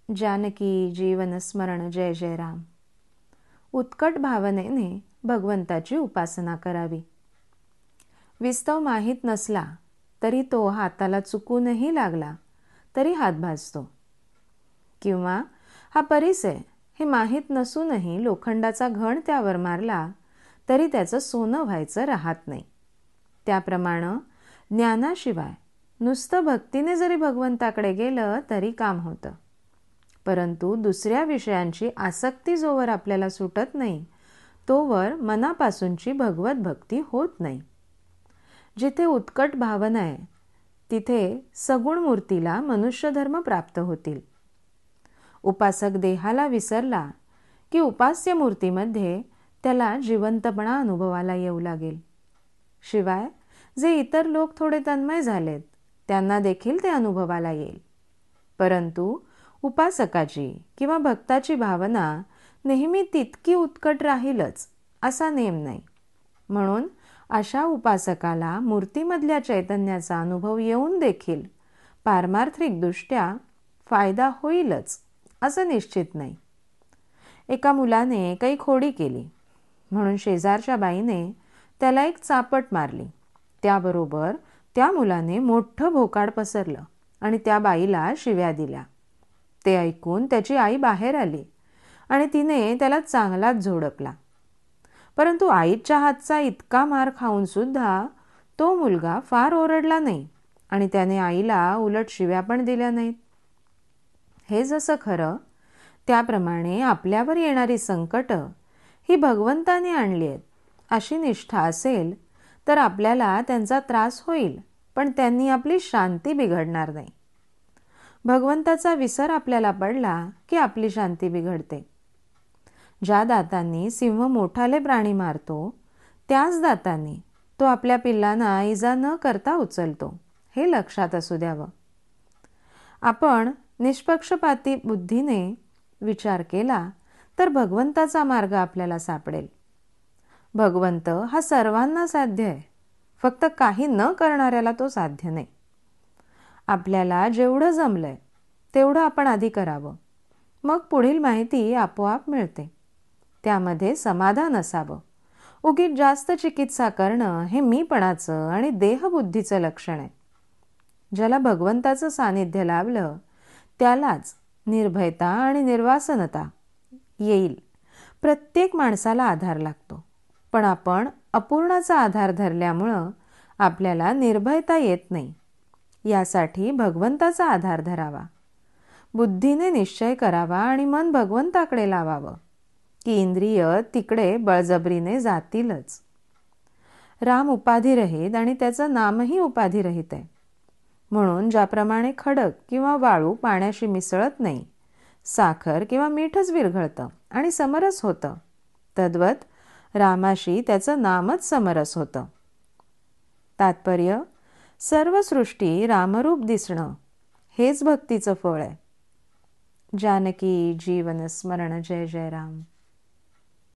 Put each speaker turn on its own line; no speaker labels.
जानकी जीवन स्मरण जय जय राम. उत्कट भावनेने भगवंताची उपासना करावी. विस्तव माहीत नसला तरी तो हाताला चुकूनही लागला तरी हात भाजतो. किंवा हा परिसय हे माहीत नसूनही लोखंडाचा घण त्यावर मारला तरी त्याचं सोनं व्हायचं राहत नाही. त्याप्रमाणे ज्ञानाशिवाय नुसतं भक्तीने जरी भगवंताकडे गेलं तरी काम होतं. परंतु दुसऱ्या विषयांची आसक्ती जोवर आपल्याला सुटत नाही तोवर मनापासूनची भगवत भक्ती होत नाही. जिथे उत्कट भावना आहे तिथे सगुण मूर्तीला मनुष्यधर्म प्राप्त होतील. उपासक देहाला विसरला की उपास्य मूर्तीमध्ये त्याला जिवंतपणा अनुभवाला येऊ लागेल. शिवाय जे इतर लोक थोडे तन्मय झालेत त्यांना देखील ते अनुभवाला येईल. परंतु उपासकाची किंवा भक्ताची भावना नेहमी तितकी उत्कट राहीलच असा नेम नाही. म्हणून अशा उपासकाला मूर्तीमधल्या चैतन्याचा अनुभव येऊन देखील पारमार्थिकदृष्ट्या फायदा होईलच असं निश्चित नाही. एका मुलाने काही खोडी केली म्हणून शेजारच्या बाईने त्याला एक चापट मारली. त्याबरोबर त्या मुलाने मोठं भोकाड पसरलं आणि त्या बाईला शिव्या दिल्या. ते ऐकून त्याची आई बाहेर आली आणि तिने त्याला चांगलाच झोडपला. परंतु आईच्या हातचा इतका मार खाऊन सुद्धा तो मुलगा फार ओरडला नाही आणि त्याने आईला उलट शिव्या पण दिल्या नाहीत. हे जसं खरं त्याप्रमाणे आपल्यावर येणारी संकट ही भगवंताने आणली आहेत अशी निष्ठा असेल तर आपल्याला त्यांचा त्रास होईल पण त्यांनी आपली शांती बिघडणार नाही. भगवंताचा विसर आपल्याला पडला की आपली शांती बिघडते. ज्या दातांनी सिंह मोठाले प्राणी मारतो त्याच दातांनी तो आपल्या पिल्लांना इजा न करता उचलतो हे लक्षात असू द्यावं. आपण निष्पक्षपाती बुद्धीने विचार केला तर भगवंताचा मार्ग आपल्याला सापडेल. भगवंत हा सर्वांना साध्य आहे, फक्त काही न करणाऱ्याला तो साध्य नाही. आपल्याला जेवढं जमलंय तेवढं आपण आधी करावं, मग पुढील माहिती आपोआप मिळते. त्यामध्ये समाधान असावं. उगीच जास्त चिकित्सा करणं हे मीपणाचं आणि देहबुद्धीचं लक्षण आहे. ज्याला भगवंताचं सानिध्य लाभलं त्यालाच निर्भयता आणि निर्वासनता येईल. प्रत्येक माणसाला आधार लागतो, पण आपण अपूर्णाचा आधार धरल्यामुळं आपल्याला निर्भयता येत नाही. यासाठी भगवंताचा आधार धरावा. बुद्धीने निश्चय करावा आणि मन भगवंताकडे लावावं की इंद्रिय तिकडे बळजबरीने जातीलच. राम उपाधिरहित आणि त्याचं नामही उपाधिरहित आहे. म्हणून ज्याप्रमाणे खडक किंवा वाळू पाण्याशी मिसळत नाही, साखर किंवा मीठच विरघळतं आणि समरस होतं, तद्वत रामाशी त्याचं नामच समरस होतं. तात्पर्य सर्व सृष्टी रामरूप दिसणं हेच भक्तीचं फळ आहे. जानकी जीवन स्मरण जय जय राम.